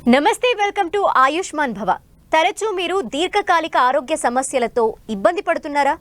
నమస్తే, welcome to Ayushman భవ. తరచూ మీరు దీర్ఘకాలిక ఆరోగ్య సమస్యలతో ఇబ్బంది పడుతున్నారా?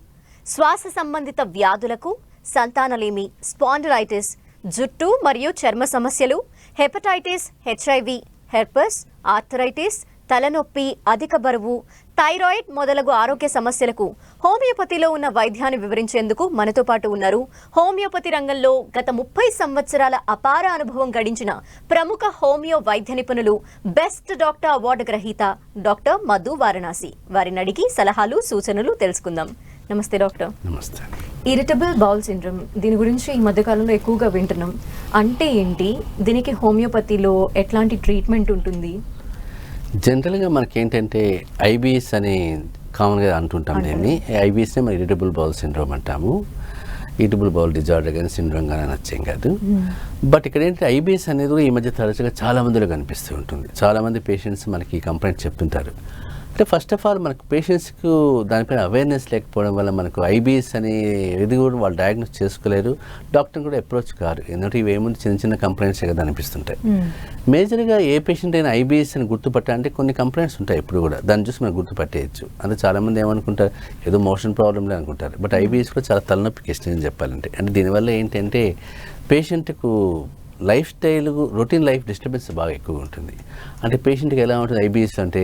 శ్వాస సంబంధిత వ్యాధులకు, సంతానలేమి, స్పాండిలైటిస్, జుట్టు మరియు చర్మ సమస్యలు, హెపటైటిస్, హెచ్ఐవి, హెర్పస్, ఆర్థరైటిస్, తలనొప్పి, అధిక బరువు, థైరాయిడ్ మొదలగు ఆరోగ్య సమస్యలకు హోమియోపతిలో ఉన్న వైద్యాన్ని వివరించేందుకు మనతో పాటు ఉన్నారు హోమియోపతి రంగంలో గత 30 సంవత్సరాల అపార అనుభవం గడించిన ప్రముఖ హోమియో వైద్య నిపుణులు, బెస్ట్ డాక్టర్ అవార్డు గ్రహీత డాక్టర్ మధు వారణాసి. వారిని అడిగి సలహాలు, సూచనలు తెలుసుకుందాం. నమస్తే డాక్టర్. నమస్తే. ఇరిటబుల్ బౌల్ సిండ్రోమ్, దీని గురించి ఈ మధ్యకాలంలో ఎక్కువగా వింటున్నాం. అంటే ఏంటి? దీనికి హోమియోపతిలో ఎట్లాంటి ట్రీట్మెంట్ ఉంటుంది? జనరల్గా మనకేంటంటే ఐబిఎస్ అని కామన్గా అంటుంటాం. దీన్ని ఐబిఎస్నే మనం ఇరిటబుల్ బౌల్ సిండ్రోమ్ అంటాము. ఇరిటబుల్ బౌల్ డిజార్డర్ కానీ సిండ్రోమ్ కానీ నచ్చేం కాదు. బట్ ఇక్కడ ఏంటంటే ఐబిఎస్ అనేది కూడా ఈ మధ్య తరచుగా చాలా మందిలో కనిపిస్తూ ఉంటుంది. చాలామంది పేషెంట్స్ మనకి ఈ కంప్లైంట్ చెప్తుంటారు. అంటే ఫస్ట్ ఆఫ్ ఆల్ మనకు పేషెంట్స్కు దానిపైన అవేర్నెస్ లేకపోవడం వల్ల మనకు ఐబిఎస్ అని ఇది కూడా వాళ్ళు డయాగ్నోస్ చేసుకోలేరు, డాక్టర్ని కూడా అప్రోచ్ కారు. ఎందుకంటే ఇవి ఏముంది చిన్న చిన్న కంప్లైంట్స్ కదా అనిపిస్తుంటాయి. మేజర్గా ఏ పేషెంట్ అయినా ఐబిఎస్ అని గుర్తుపట్టాలంటే కొన్ని కంప్లైంట్స్ ఉంటాయి ఎప్పుడు కూడా, దాన్ని చూసి మనం గుర్తుపట్టేయచ్చు. అంటే చాలామంది ఏమనుకుంటారు, ఏదో మోషన్ ప్రాబ్లంలే అనుకుంటారు. బట్ ఐబిఎస్ కూడా చాలా తలనొప్పికి ఇష్టం చెప్పాలంటే. అంటే దీనివల్ల ఏంటంటే పేషెంట్కు lifestyle, routine life disturbance బాగా ఎక్కువగా ఉంటుంది. అంటే పేషెంట్కి ఎలా ఉంటుంది ఐబిఎస్ అంటే,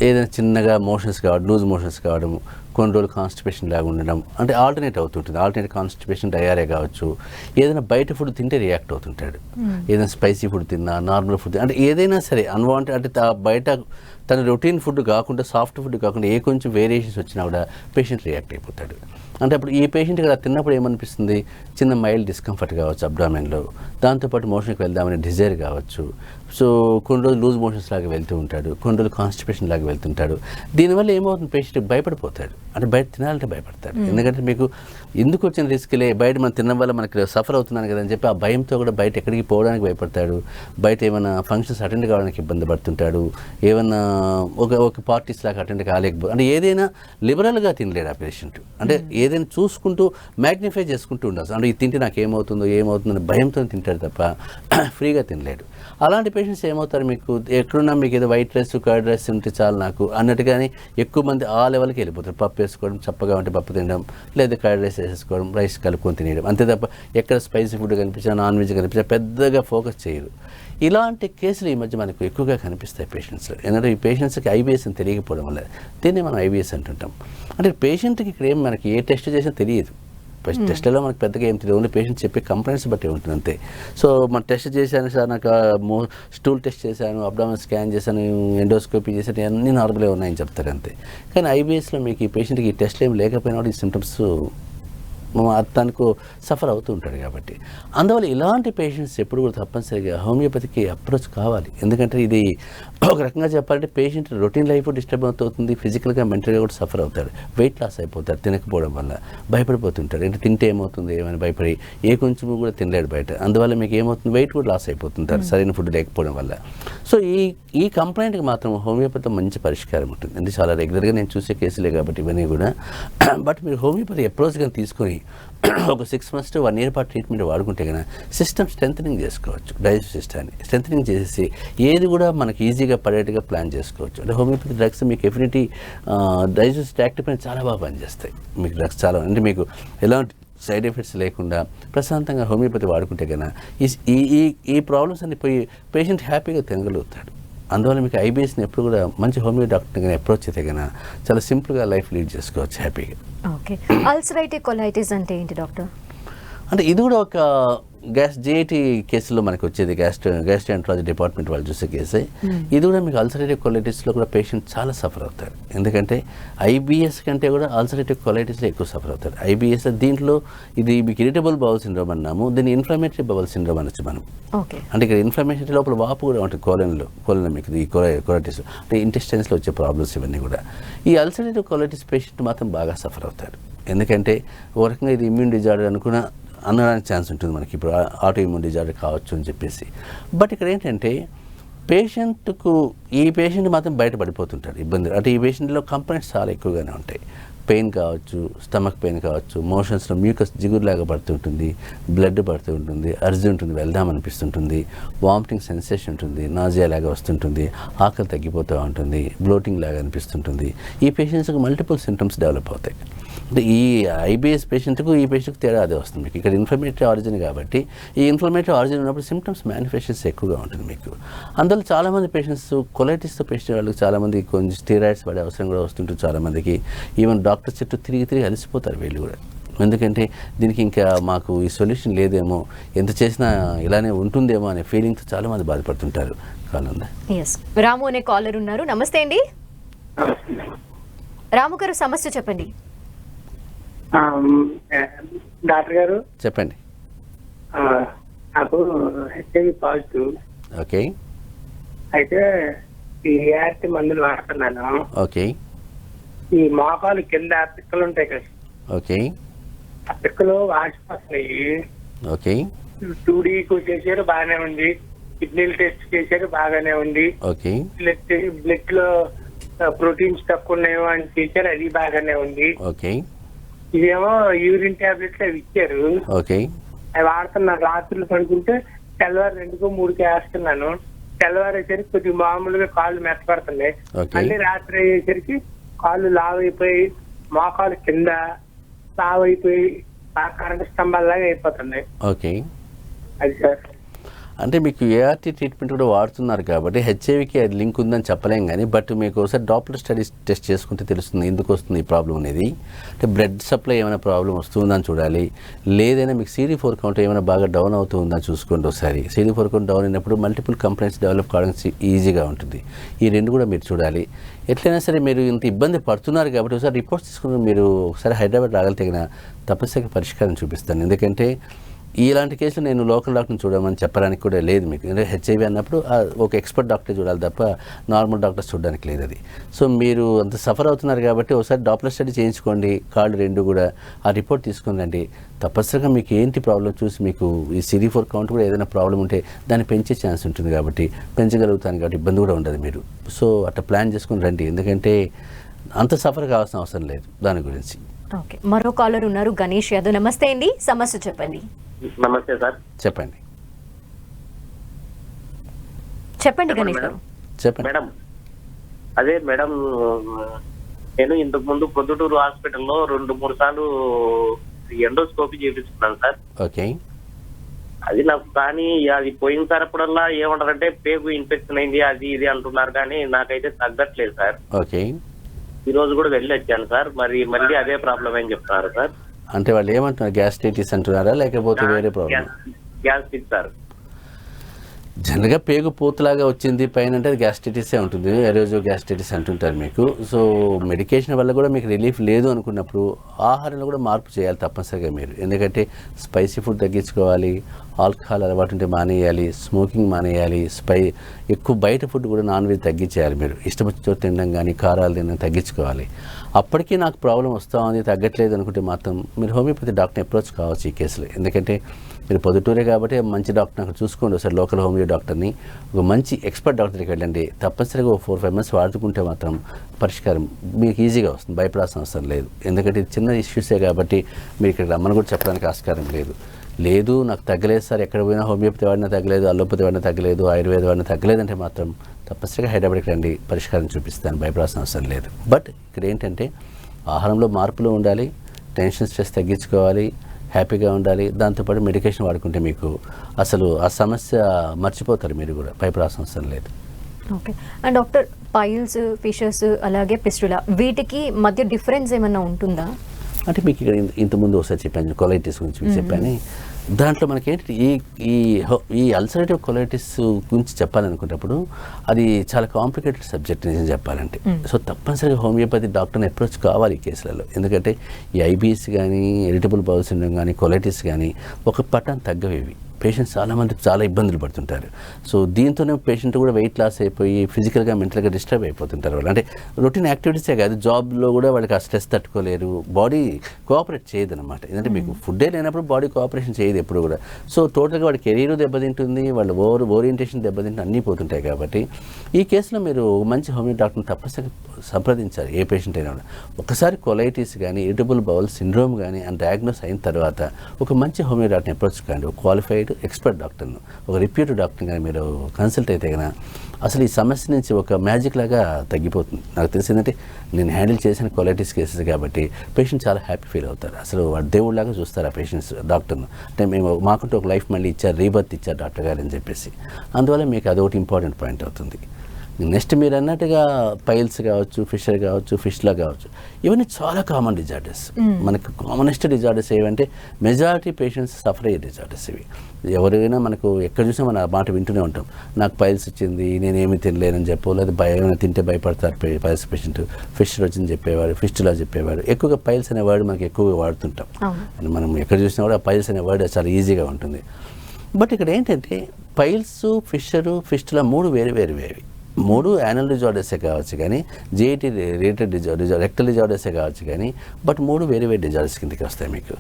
ఏదైనా చిన్నగా మోషన్స్ కావడం, లూజ్ మోషన్స్ కావడం, కొన్ని రోజులు కాన్స్టిపేషన్ లాగా ఉండడం, అంటే ఆల్టర్నేట్ అవుతుంటుంది. ఆల్టర్నేట్ కాన్స్టిపేషన్, డయారియా కావచ్చు. ఏదైనా బయట ఫుడ్ తింటే రియాక్ట్ అవుతుంటాడు. ఏదైనా స్పైసీ ఫుడ్ తిన్నా, నార్మల్ ఫుడ్, అంటే ఏదైనా సరే అన్వాంటెడ్, అంటే బయట తన రొటీన్ ఫుడ్ కాకుండా, సాఫ్ట్ ఫుడ్ కాకుండా ఏ కొంచెం వేరియేషన్స్ వచ్చినా కూడా పేషెంట్ రియాక్ట్ అయిపోతాడు. అంటే అప్పుడు ఈ పేషెంట్ కదా తిన్నప్పుడు ఏమనిపిస్తుంది, చిన్న మైల్డ్ డిస్కంఫర్ట్ కావచ్చు అబ్డామెన్లో, దాంతోపాటు మోషన్కి వెళ్దామనే డిజైర్ కావచ్చు. సో కొన్ని రోజులు లూజ్ మోషన్స్ లాగా వెళ్తూ ఉంటాడు, కొన్ని రోజులు కాన్స్టిపేషన్ లాగా వెళ్తుంటాడు. దీనివల్ల ఏమవుతుంది, పేషెంట్ భయపడిపోతాడు. అంటే బయట తినాలంటే భయపడతాడు. ఎందుకంటే మీకు ఎందుకు వచ్చిన రిస్క్లే, బయట మనం తినడం వల్ల మనకి సఫర్ అవుతున్నాను కదా అని చెప్పి ఆ భయంతో కూడా బయట ఎక్కడికి పోవడానికి భయపడతాడు. బయట ఏమైనా ఫంక్షన్స్ అటెండ్ కావడానికి ఇబ్బంది పడుతుంటాడు. ఏమన్నా ఒక పార్టీస్ లాగా అటెండ్ కాలేకపోతే, అంటే ఏదైనా లిబరల్గా తినలేడు ఆ పేషెంట్. అంటే ఏదైనా చూసుకుంటూ మ్యాగ్నిఫై చేసుకుంటూ ఉండాలి. అంటే ఇది తింటే నాకు ఏమవుతుందని భయంతో తింటాడు తప్ప ఫ్రీగా తినలేడు. అలాంటి పేషెంట్స్ ఏమవుతారు, మీకు ఎక్కడున్నా మీకు ఏదో వైట్ రైస్, కర్డ్ రైస్ ఉంటే చాలు నాకు అన్నట్టుగానే ఎక్కువ మంది ఆ లెవెల్కి వెళ్ళిపోతారు. పప్పు వేసుకోవడం, చప్పగా ఉంటే పప్పు తినడం, లేదా కర్డ్ రైస్ వేసేసుకోవడం, రైస్ కలుపుకొని తినేయడం, అంతే తప్ప ఎక్కడ స్పైసీ ఫుడ్ కనిపించినా, నాన్ వెజ్ కనిపించినా పెద్దగా ఫోకస్ చేయరు. ఇలాంటి కేసులు ఈ మధ్య మనకు ఎక్కువగా కనిపిస్తాయి పేషెంట్స్లో. ఎందుకంటే ఈ పేషెంట్స్కి ఐబిఎస్ అని తెలియకపోవడం వల్ల దీన్ని మనం ఐబిఎస్ అంటుంటాం. అంటే పేషెంట్కి ఇక్కడ ఏం మనకి ఏ టెస్ట్ చేసినా తెలియదు. టెస్ట్లో మనకు పెద్దగా ఏం తెలియదు, ఓన్లీ పేషెంట్ చెప్పే కంప్లైంట్స్ బట్టి ఉంటుంది అంతే. సో మనం టెస్ట్ చేశాను సార్, నాకు స్టూల్ టెస్ట్ చేశాను, అబ్డామినల్ స్కాన్ చేశాను, ఎండోస్కోపీ చేశాను, అన్నీ నార్మల్గా ఉన్నాయని చెప్తారు అంతే. కానీ ఐబిఎస్లో మీకు ఈ పేషెంట్కి ఈ టెస్ట్లు ఏమి లేకపోయినా కూడా ఈ సిమ్టమ్స్ తనకు సఫర్ అవుతూ ఉంటాడు. కాబట్టి అందువల్ల ఇలాంటి పేషెంట్స్ ఎప్పుడు కూడా తప్పనిసరిగా హోమియోపతికి అప్రోచ్ కావాలి. ఎందుకంటే ఇది ఒక రకంగా చెప్పాలంటే పేషెంట్ రొటీన్ లైఫ్ డిస్టర్బ్ అవుతుంది, ఫిజికల్గా, మెంటల్గా కూడా సఫర్ అవుతాడు, వెయిట్ లాస్ అయిపోతాడు తినకపోవడం వల్ల, భయపడిపోతుంటాడు. అంటే తింటే ఏమవుతుంది ఏమని భయపడి ఏ కొంచెం కూడా తినలేడు బయట. అందువల్ల మీకు ఏమవుతుంది, వెయిట్ కూడా లాస్ అయిపోతుంటారు సరైన ఫుడ్ లేకపోవడం వల్ల. సో ఈ కంప్లైంట్కి మాత్రం హోమియోపతి మంచి పరిష్కారం ఉంటుంది. అంటే చాలా రెగ్యులర్గా నేను చూసే కేసులే కాబట్టి ఇవన్నీ కూడా. బట్ మీరు హోమియోపతి అప్రోచ్గా తీసుకొని ఒక 6 months to 1 year పాటు ట్రీట్మెంట్ వాడుకుంటే కనుక సిస్టమ్ స్ట్రెంథనింగ్ చేసుకోవచ్చు. డైజెస్టివ్ సిస్టాన్ని స్ట్రెంథనింగ్ చేసేసి ఏది కూడా మనకి ఈజీగా పడేట్టుగా ప్లాన్ చేసుకోవచ్చు. అంటే హోమియోపతి డ్రగ్స్ మీకు ఎఫినిటీ, డైజెస్టివ్ ట్రాక్ట్ పైన చాలా బాగా పనిచేస్తాయి. మీకు డ్రగ్స్ చాలా, అంటే మీకు ఎలాంటి సైడ్ ఎఫెక్ట్స్ లేకుండా ప్రశాంతంగా హోమియోపతి వాడుకుంటే కనుక ఈ ప్రాబ్లమ్స్ అన్ని పోయి పేషెంట్ హ్యాపీగా తినగలుగుతాడు. అందువల్ల మీకు ఐబిఎస్ని ఎప్పుడు కూడా మంచి హోమియో డాక్టర్ని కానీ అప్రోచ్ అయితే కనుక చాలా సింపుల్గా లైఫ్ లీడ్ చేసుకోవచ్చు హ్యాపీగా. ఓకే, అల్సరేటివ్ కొలైటిస్ అంటే ఏంటి డాక్టర్? అంటే ఇది కూడా ఒక జేఐటీ కేసులో మనకు వచ్చేది, గ్యాస్ట్రోఎంట్రాలజీ డిపార్ట్మెంట్ వాళ్ళు చూసే కేసే. ఇది కూడా మీకు అల్సరేటివ్ కొలైటిస్లో కూడా పేషెంట్ చాలా సఫర్ అవుతారు. ఎందుకంటే ఐబిఎస్ కంటే కూడా అల్సరేటివ్ కొలైటిస్లో ఎక్కువ సఫర్ అవుతారు. ఐబిఎస్ దీంట్లో ఇది మీకు ఇరిటబుల్ బౌల్ సిండ్రోమ్ అన్నాము, దీన్ని ఇన్ఫ్లమేటరీ బౌల్ సిండ్రోమ్ అనొచ్చు మనం. అంటే ఇక్కడ ఇన్ఫ్లమేషన్ లోపల వాపు కూడా ఉంటుంది కోలన్లో మీకు ఈ కొలైటిస్, అంటే ఇంటెస్టైన్స్లో వచ్చే ప్రాబ్లమ్స్ ఇవన్నీ కూడా. ఈ అల్సరేటివ్ కొలైటిస్ పేషెంట్ మాత్రం బాగా సఫర్ అవుతారు. ఎందుకంటే ఒక రకంగా ఇది ఇమ్యూన్ డిజార్డర్ అనడానికి ఛాన్స్ ఉంటుంది మనకి, ఇప్పుడు ఆటో ఇమ్యూన్ డిజార్డర్ కావచ్చు అని చెప్పేసి. బట్ ఇక్కడ ఏంటంటే ఈ పేషెంట్ మాత్రం బయటపడిపోతుంటాడు ఇబ్బంది. అంటే ఈ పేషెంట్లో కంప్లైంట్స్ చాలా ఎక్కువగానే ఉంటాయి. పెయిన్ కావచ్చు, స్టమక్ పెయిన్ కావచ్చు, మోషన్స్లో మ్యూకస్ జిగురులాగా పడుతుంటుంది, బ్లడ్ పడుతూ ఉంటుంది, అర్జీ ఉంటుంది, వెళ్దామనిపిస్తుంటుంది, వామిటింగ్ సెన్సేషన్ ఉంటుంది, నాజియా లాగా వస్తుంటుంది, ఆకలి తగ్గిపోతూ ఉంటుంది, బ్లోటింగ్ లాగా అనిపిస్తుంటుంది. ఈ పేషెంట్స్కి మల్టిపుల్ సింటమ్స్ డెవలప్ అవుతాయి. అంటే ఈ ఐబిఎస్ పేషెంట్కు ఈ పేషెంట్కి తేడా అదే వస్తుంది మీకు. ఇక్కడ ఇన్ఫ్లమేటరీ ఆరిజిన్ కాబట్టి ఈ ఇన్ఫ్లమేటరీ ఆరిజిన్ ఉన్నప్పుడు సిమ్టమ్స్ మేనిఫెస్టేషన్స్ ఎక్కువగా ఉంటుంది మీకు. అందులో చాలామంది పేషెంట్స్ కొలైటిస్తో పేషెంట్ వాళ్ళకి చాలామంది కొంచెం స్టీరాయిడ్స్ పడే అవసరం కూడా వస్తుంటుంది చాలామందికి. ఈవెన్ డాక్టర్ చుట్టూ తిరిగి అలసిపోతారు వీళ్ళు కూడా. ఎందుకంటే దీనికి ఇంకా మాకు ఈ సొల్యూషన్ లేదేమో, ఎంత చేసినా ఇలానే ఉంటుందేమో అనే ఫీలింగ్తో చాలామంది బాధపడుతుంటారు. కాలంలో ఎస్, రాము అనే కాలర్ ఉన్నారు. నమస్తే అండి రాము గారు, సమస్య చెప్పండి. డాక్టర్ గారు చెప్పండి. నాకు హెచ్ఐవి పాజిటివ్. ఓకే. అయితే ఈ ఏఆర్టీ మందులు వాడుతున్నాను. ఓకే. ఈ మోకాలు కింద పిక్కలు ఉంటాయి కదా, ఓకే. ఆ పిక్కలు వాసిపోతున్నాయి. ఓకే. 2Dకు చేశారు, బాగానే ఉంది. కిడ్నీలు టెస్ట్ చేశారు, బాగానే ఉంది. ఓకే. బ్లడ్ లో ప్రోటీన్స్ తక్కువ ఉన్నాయో అని చేశారు, అది బాగానే ఉంది. ఓకే. ఇదేమో యూరిన్ టాబ్లెట్లు అవి ఇచ్చారు, ఓకే. అవి వాడుతున్నాను. రాత్రులు పడుకుంటే తెల్లవారు 2కో 3కో వేస్తున్నాను. తెల్లవారేసరికి కొద్దిగా మామూలుగా కాళ్ళు మెత్తపడుతున్నాయి. మళ్ళీ రాత్రి అయ్యేసరికి కాళ్ళు లావైపోయి మోకాలు కింద లావైపోయి ఆ కరెంట్ స్తంభాల్లాగా అయిపోతున్నాయి. ఓకే. అది సార్. అంటే మీకు ఏఆర్టీ ట్రీట్మెంట్ కూడా వాడుతున్నారు కాబట్టి హెచ్ఐవికి అది లింక్ ఉందని చెప్పలేం కానీ, బట్ మీకు ఒకసారి డాప్లర్ స్టడీస్ టెస్ట్ చేసుకుంటే తెలుస్తుంది ఎందుకు వస్తుంది ఈ ప్రాబ్లం అనేది. అంటే బ్లడ్ సప్లై ఏమైనా ప్రాబ్లం వస్తుందని చూడాలి, లేదైనా మీకు CD4 కౌంట్ ఏమైనా బాగా డౌన్ అవుతుందని చూసుకోండి ఒకసారి. CD4 కౌంట్ డౌన్ అయినప్పుడు మల్టిపుల్ కంప్లైంట్స్ డెవలప్ కావడానికి ఈజీగా ఉంటుంది. ఈ రెండు కూడా మీరు చూడాలి. ఎట్లయినా సరే మీరు ఇంత ఇబ్బంది పడుతున్నారు కాబట్టి ఒకసారి రిపోర్ట్స్ తీసుకుని మీరు ఒకసారి హైదరాబాద్ రాగలిగిన తప్పనిసరిగా పరిష్కారం చూపిస్తాను. ఎందుకంటే ఇలాంటి కేసులు నేను లోకల్ డాక్టర్ని చూడమని చెప్పడానికి కూడా లేదు మీకు. ఎందుకంటే హెచ్ఐవి అన్నప్పుడు ఒక ఎక్స్పర్ట్ డాక్టర్ చూడాలి తప్ప నార్మల్ డాక్టర్స్ చూడడానికి లేదు అది. సో మీరు అంత సఫర్ అవుతున్నారు కాబట్టి ఒకసారి డాప్లర్ స్టడీ చేయించుకోండి, కాళ్ళు రెండు కూడా ఆ రిపోర్ట్ తీసుకుని రండి. తప్పనిసరిగా మీకు ఏంటి ప్రాబ్లం చూసి మీకు ఈ CD4 కౌంట్ కూడా ఏదైనా ప్రాబ్లం ఉంటే దాన్ని పెంచే ఛాన్స్ ఉంటుంది కాబట్టి పెంచగలుగుతాను కాబట్టి ఇబ్బంది కూడా ఉండదు మీరు. సో అట్లా ప్లాన్ చేసుకుని రండి, ఎందుకంటే అంత సఫర్ కావాల్సిన అవసరం లేదు దాని గురించి. ఓకే, మరో కాలర్ ఉన్నారు, గణేష్ యాదవ్. నమస్తే అండి, సమస్య చెప్పండి. నమస్తే సార్. చెప్పండి. చెప్పండి గణేష్ గారు. చెప్పండి మేడం. అదే మేడం, నేను ఇంతకు ముందు పొద్దుటూరు హాస్పిటల్లో 2-3 సార్లు ఎండోస్కోపీ చేయించుకున్నాను సార్. ఓకే. అది నాకు కానీ అది పోయిన సారప్పుడల్లా ఏమంటారంటే పేగు ఇన్ఫెక్షన్ అయింది అది ఇది అంటున్నారు, కానీ నాకైతే తగ్గట్లేదు సార్. ఓకే. ఈ రోజు కూడా వెళ్ళి వచ్చాను సార్, మరి మళ్ళీ అదే ప్రాబ్లం అని చెప్తున్నారు సార్. అంటే వాళ్ళు ఏమంటున్నారు, గ్యాస్ట్రైటిస్ అంటున్నారా లేకపోతే వేరే ప్రాబ్లం? Gastric sir. జనరల్గా పేగు పూతలాగా వచ్చింది పైన అంటే అది గ్యాస్ట్రైటిసే ఉంటుంది, ఎరోజో గ్యాస్ట్రైటిస్ అంటుంటారు మీకు. సో మెడికేషన్ వల్ల కూడా మీకు రిలీఫ్ లేదు అనుకున్నప్పుడు ఆహారంలో కూడా మార్పు చేయాలి తప్పనిసరిగా మీరు. ఎందుకంటే స్పైసీ ఫుడ్ తగ్గించుకోవాలి, ఆల్కహాల్ అలవాటు ఉంటే మానేయాలి, స్మోకింగ్ మానేయాలి, ఎక్కువ బయట ఫుడ్ కూడా నాన్ వెజ్ తగ్గించేయాలి మీరు. ఇష్టపచ్చితో తినడం కానీ కారాలు తినడం తగ్గించుకోవాలి. అప్పటికీ నాకు ప్రాబ్లం వస్తూ ఉంది తగ్గట్లేదు అనుకుంటే మాత్రం మీరు హోమియోపతి డాక్టర్ని అప్రోచ్ కావచ్చు ఈ కేసులో. ఎందుకంటే మీరు పొద్దుటూరే కాబట్టి మంచి డాక్టర్ని అక్కడ చూసుకోండి ఒకసారి, లోకల్ హోమియో డాక్టర్ని, ఒక మంచి ఎక్స్పర్ట్ డాక్టర్ దగ్గరికి వెళ్ళండి. తప్పనిసరిగా 4-5 months వాడుకుంటే మాత్రం పరిష్కారం మీకు ఈజీగా వస్తుంది, భయపడాల్సిన అవసరం లేదు. ఎందుకంటే ఇది చిన్న ఇష్యూసే కాబట్టి మీరు ఇక్కడ రమ్మని కూడా చెప్పడానికి ఆస్కారం లేదు నాకు తగ్గలేదు సార్, ఎక్కడ పోయినా హోమియోపతి వాడినా తగ్గలేదు, అల్లోపతి వాడినా తగ్గలేదు, ఆయుర్వేద వాడినా తగ్గలేదంటే మాత్రం తప్పనిసరిగా హైదరాబాద్కి రండి, పరిష్కారం చూపిస్తాను, భయపడాల్సిన అవసరం లేదు. బట్ ఇక్కడ ఏంటంటే ఆహారంలో మార్పులు ఉండాలి, టెన్షన్ స్ట్రెస్ తగ్గించుకోవాలి, హ్యాపీగా ఉండాలి. దాంతోపాటు మెడికేషన్ వాడుకుంటే మీకు అసలు ఆ సమస్య మర్చిపోతారు, మీరు కూడా భయపడాల్సిన అవసరం లేదు. Okay. And doctor, piles, fissures అలాగే పిస్టులా వీటికి మధ్య డిఫరెన్స్ ఏమన్నా ఉంటుందా? అంటే మీకు ఇక్కడ ఇంతకుముందు ఒకసారి చెప్పాను కొలైటిస్ గురించి మీకు చెప్పాను. దాంట్లో మనకేంటి ఈ అల్సరేటివ్ కొలైటిస్ గురించి చెప్పాలనుకున్నప్పుడు అది చాలా కాంప్లికేటెడ్ సబ్జెక్ట్ నిజం చెప్పాలంటే. సో తప్పనిసరిగా హోమియోపతి డాక్టర్ని అప్రోచ్ కావాలి ఈ కేసులలో. ఎందుకంటే ఈ ఐబిఎస్ కానీ, ఇరిటబుల్ బౌల్ సిండ్రోమ్ కానీ, కొలైటిస్ కానీ ఒక పట్టాన్ని తగ్గవేవి. పేషెంట్స్ చాలామంది చాలా ఇబ్బందులు పడుతుంటారు. సో దీంతోనే పేషెంట్ కూడా వెయిట్ లాస్ అయిపోయి ఫిజికల్గా మెంటల్గా డిస్టర్బ్ అయిపోతుంటారు వాళ్ళు. అంటే రొటీన్ యాక్టివిటీసే కాదు, జాబ్లో కూడా వాళ్ళకి ఆ స్ట్రెస్ తట్టుకోలేరు, బాడీ కోఆపరేట్ చేయదు అనమాట. ఎందుకంటే మీకు ఫుడ్డే లేనప్పుడు బాడీ కోఆపరేషన్ చేయదు ఎప్పుడు కూడా. సో టోటల్గా వాడి కెరీర్ దెబ్బతింటుంది, వాళ్ళ ఓరియంటేషన్ దెబ్బతింటుంది, అన్నీ పోతుంటాయి. కాబట్టి ఈ కేసులో మీరు మంచి హోమియో డాక్టర్ని తప్పనిసరిగా సంప్రదించాలి ఏ పేషెంట్ అయినా కూడా. ఒకసారి కొలైటిస్ కానీ ఇరిటబుల్ బౌల్ సిండ్రోమ్ కానీ అని డయాగ్నోస్ అయిన తర్వాత ఒక మంచి హోమియో డాక్టర్ని అప్రోచ్ కానీ, ఒక క్వాలిఫైడ్ ఎక్స్పర్ట్ డాక్టర్ను, ఒక రిప్యూటెడ్ డాక్టర్ని కానీ మీరు కన్సల్ట్ అయితే కన్నా అసలు ఈ సమస్య నుంచి ఒక మ్యాజిక్ లాగా తగ్గిపోతుంది. నాకు తెలిసిందంటే నేను హ్యాండిల్ చేసిన కొలైటిస్ కేసెస్ కాబట్టి పేషెంట్ చాలా హ్యాపీ ఫీల్ అవుతారు. అసలు వాడు దేవుడిలాగా చూస్తారు ఆ పేషెంట్స్ డాక్టర్ను. అంటే మేము మాకుంటూ ఒక లైఫ్ మళ్ళీ ఇచ్చారు, రీబర్త్ ఇచ్చారు డాక్టర్ గారు అని చెప్పేసి. అందువల్ల మీకు అదొకటి ఇంపార్టెంట్ పాయింట్ అవుతుంది. నెక్స్ట్ మీరు అన్నట్టుగా పైల్స్ కావచ్చు, ఫిషర్ కావచ్చు, ఫిష్లా కావచ్చు, ఇవన్నీ చాలా కామన్ డిజార్డర్స్. మనకు కామనెస్ట్ డిజార్డర్స్ ఏవంటే మెజారిటీ పేషెంట్స్ సఫర్ అయ్యే డిజార్డర్స్ ఇవి. ఎవరైనా మనకు ఎక్కడ చూసినా మన మాట వింటూనే ఉంటాం, నాకు పైల్స్ వచ్చింది నేనేమి తినలేనని చెప్పు, లేదా ఏమైనా తింటే భయపడతారు పైల్స్ పేషెంట్, ఫిషర్ వచ్చింది చెప్పేవాడు, ఫిస్టులా చెప్పేవాడు. ఎక్కువగా పైల్స్ అనే వర్డ్ మనకి ఎక్కువగా వాడుతుంటాం. మనం ఎక్కడ చూసినా కూడా పైల్స్ అనే వర్డ్ చాలా ఈజీగా ఉంటుంది. బట్ ఇక్కడ ఏంటంటే పైల్స్, ఫిషరు, ఫిస్టులా మూడు వేరు మూడు యానల్ డిజార్డర్సే కావచ్చు కానీ, జేఈటీ రిలేటెడ్ రెక్టల్ డిజార్డర్సే కావచ్చు కానీ, బట్ మూడు వేరే డిజార్డర్స్ కిందకి వస్తాయి. మీకు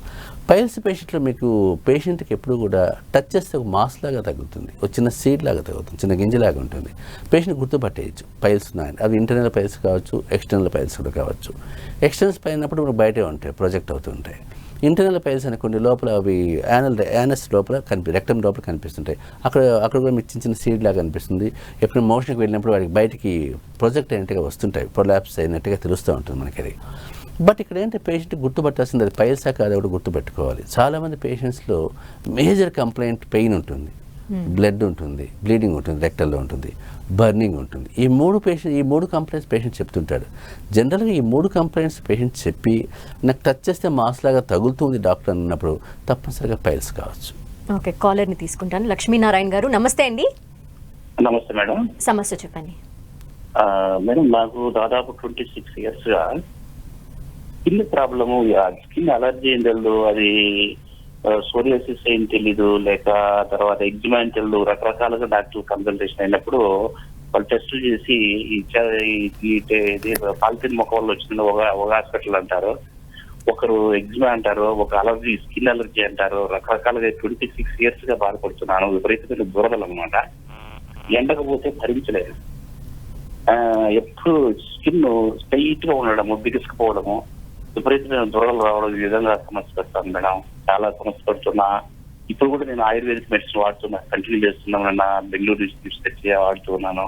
పైల్స్ పేషెంట్లో మీకు పేషెంట్కి ఎప్పుడు కూడా టచ్ చేస్తే ఒక మాస్ లాగా తగ్గుతుంది, ఒక చిన్న సీడ్ లాగా తగ్గుతుంది, చిన్న గింజలాగా ఉంటుంది. పేషెంట్ గుర్తుపట్టేయచ్చు పైల్స్ ఉన్నాయని. అవి ఇంటర్నల్ పైల్స్ కావచ్చు, ఎక్స్టర్నల్ పైల్స్ కూడా కావచ్చు. ఎక్స్టర్నల్స్ పైనప్పుడు మనకు బయటే ఉంటాయి, ప్రొజెక్ట్ అవుతుంటాయి. ఇంటర్నల్ పైల్స్ అనుకోండి లోపల అవి యానస్ లోపల రెక్టమ్ లోపల కనిపిస్తుంటాయి. అక్కడ కూడా మీకు చిన్న సీడ్ లాగా కనిపిస్తుంది. ఎప్పుడు మోషన్కి వెళ్ళినప్పుడు వాడికి బయటికి ప్రొజెక్ట్ అయినట్టుగా వస్తుంటాయి, ప్రొలాప్స్ అయినట్టుగా తెలుస్తూ ఉంటుంది మనకి అది. బట్ ఇక్కడ ఏంటంటే పేషెంట్ గుర్తుపట్టాల్సింది అది పైల్సా కాదా కూడా గుర్తుపెట్టుకోవాలి. చాలామంది పేషెంట్స్లో మేజర్ కంప్లైంట్ పెయిన్ ఉంటుంది, బ్లడ్ ఉంటుంది, బ్లీడింగ్ ఉంటుంది, రెక్టల్లో ఉంటుంది, బర్నింగ్ ఉంటుంది. ఈ మూడు కంప్లైంట్స్ పేషెంట్ చెప్తుంటాడు. జనరల్గా ఈ మూడు కంప్లైంట్స్ పేషెంట్ చెప్పి నాకు టచ్ చేస్తే మాస్ లాగా తగులుతుంది డాక్టర్ అన్నప్పుడు తప్పనిసరిగా పైల్స్ కావచ్చు. ఓకే, కాలర్ని తీసుకుంటాను. లక్ష్మీనారాయణ గారు నమస్తే అండి. నమస్తే మేడం. సమస్య చెప్పండి. మేడం నాకు దాదాపు 26 years గా స్కిన్ ప్రాబ్లము, స్కిన్ అలర్జీ ఏం తెలియదు, అది సోరియాసిస్ ఏం తెలీదు, లేక తర్వాత ఎగ్జిమా ఏం తెలియదు. రకరకాలుగా డాక్టర్ కన్సల్టేషన్ అయినప్పుడు వాళ్ళు టెస్ట్ చేసి పాలిథిన్ మొక్క వల్ల వచ్చింది ఒక హాస్పిటల్ అంటారు, ఒకరు ఎగ్జిమా అంటారు, ఒక అలర్జీ స్కిన్ అలర్జీ అంటారు. రకరకాలుగా 26 years గా బాధపడుతున్నాను. విపరీతమైన దురదలు అనమాట, ఎండకపోతే భరించలేదు. ఎప్పుడు స్కిన్ స్ట్రైట్ గా ఉండడము, బిగుసుకుపోవడము, విపరీతమైన దురదలు రావడం, ఈ విధంగా సమస్య పడతాను మేడం. చాలా సమస్య పడుతున్నా. ఇప్పుడు కూడా నేను ఆయుర్వేదిక్ మెడిసిన్ వాడుతున్నా, కంటిన్యూ చేస్తున్నాను. బెంగళూరు నుంచి తెచ్చి వాడుతున్నాను.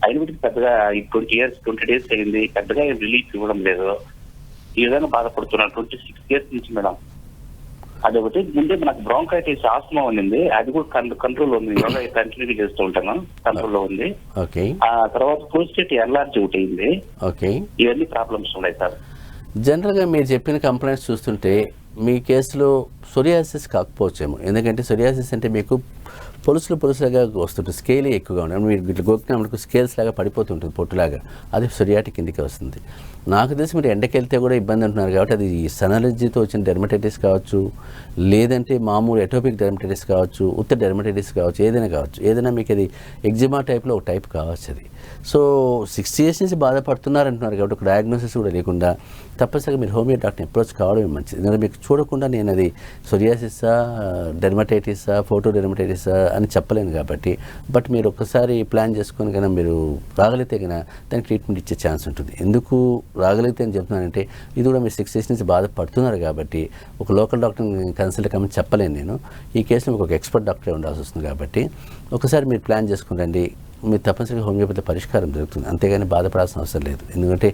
ఆయుర్వేదిక్ పెద్దగా 20 days అయింది, పెద్దగా రిలీఫ్ ఇవ్వడం లేదు. ఈ విధంగా బాధపడుతున్నాను 26 years నుంచి మేడం. అదొకటి. ముందే నాకు బ్రాంకైటిస్, ఆస్మా ఉంది, అది కూడా కంట్రోల్ ఉంది. యోగా కంటిన్యూ చేస్తూ ఉంటాను, కంట్రోల్లో ఉంది. ఆ తర్వాత ప్రోస్టేట్ ఎల్ఆర్జీ ఒకటి అయింది. ఇవన్నీ ప్రాబ్లమ్స్ ఉన్నాయి సార్. జనరల్గా మీరు చెప్పిన కంప్లైంట్స్ చూస్తుంటే మీ కేసులో సొరియాసిస్ కాకపోవచ్చేమో. ఎందుకంటే సొరియాసిస్ అంటే మీకు పొలుసులుగా వస్తుంటుంది, స్కేలే ఎక్కువగా ఉంటుంది. మీరు ఇట్లా గోకినా మనకు స్కేల్స్ లాగా పడిపోతుంటుంది, పొట్టులాగా. అది సొరియాటిక్ కిందకి వస్తుంది. నాకు తెలిసి మీరు ఎండకి వెళ్తే కూడా ఇబ్బంది అంటున్నారు కాబట్టి అది సన్ అలర్జీతో వచ్చిన డెర్మటైటిస్ కావచ్చు, లేదంటే మామూలు ఎటోపిక్ డెర్మటైటిస్ కావచ్చు, ఉత్త డెర్మటైటిస్ కావచ్చు, ఏదైనా మీకు అది ఎగ్జిమా టైప్లో ఒక టైప్ కావచ్చు అది. సో 6 years నుంచి బాధపడుతున్నారంటున్నారు కాబట్టి ఒక డయాగ్నోసిస్ కూడా లేకుండా తప్పనిసరిగా మీరు హోమియో డాక్టర్ని అప్రోచ్ కావడమే మంచిది. ఎందుకంటే మీకు చూడకుండా నేను అది సొరియాసిసా, డెర్మటైటిసా, ఫోటో డెర్మటైటిసా అని చెప్పలేను కాబట్టి. బట్ మీరు ఒక్కసారి ప్లాన్ చేసుకొని కన్నా మీరు రాగలిగితే కన్నా దానికి ట్రీట్మెంట్ ఇచ్చే ఛాన్స్ ఉంటుంది. ఎందుకు రాగలిగితే అని చెప్తున్నానంటే ఇది కూడా మీరు 6 years నుంచి బాధపడుతున్నారు కాబట్టి ఒక లోకల్ డాక్టర్ని కన్సల్ట్ కమ్మని చెప్పలేను నేను. ఈ కేసులో మీకు ఒక ఎక్స్పర్ట్ డాక్టరే ఉండాల్సి వస్తుంది కాబట్టి ఒకసారి మీరు ప్లాన్ చేసుకుని మీరు తప్పనిసరిగా హోమియోపతి పరిష్కారం జరుగుతుంది. అంతేగాని బాధపడాల్సిన అవసరం లేదు. ఎందుకంటే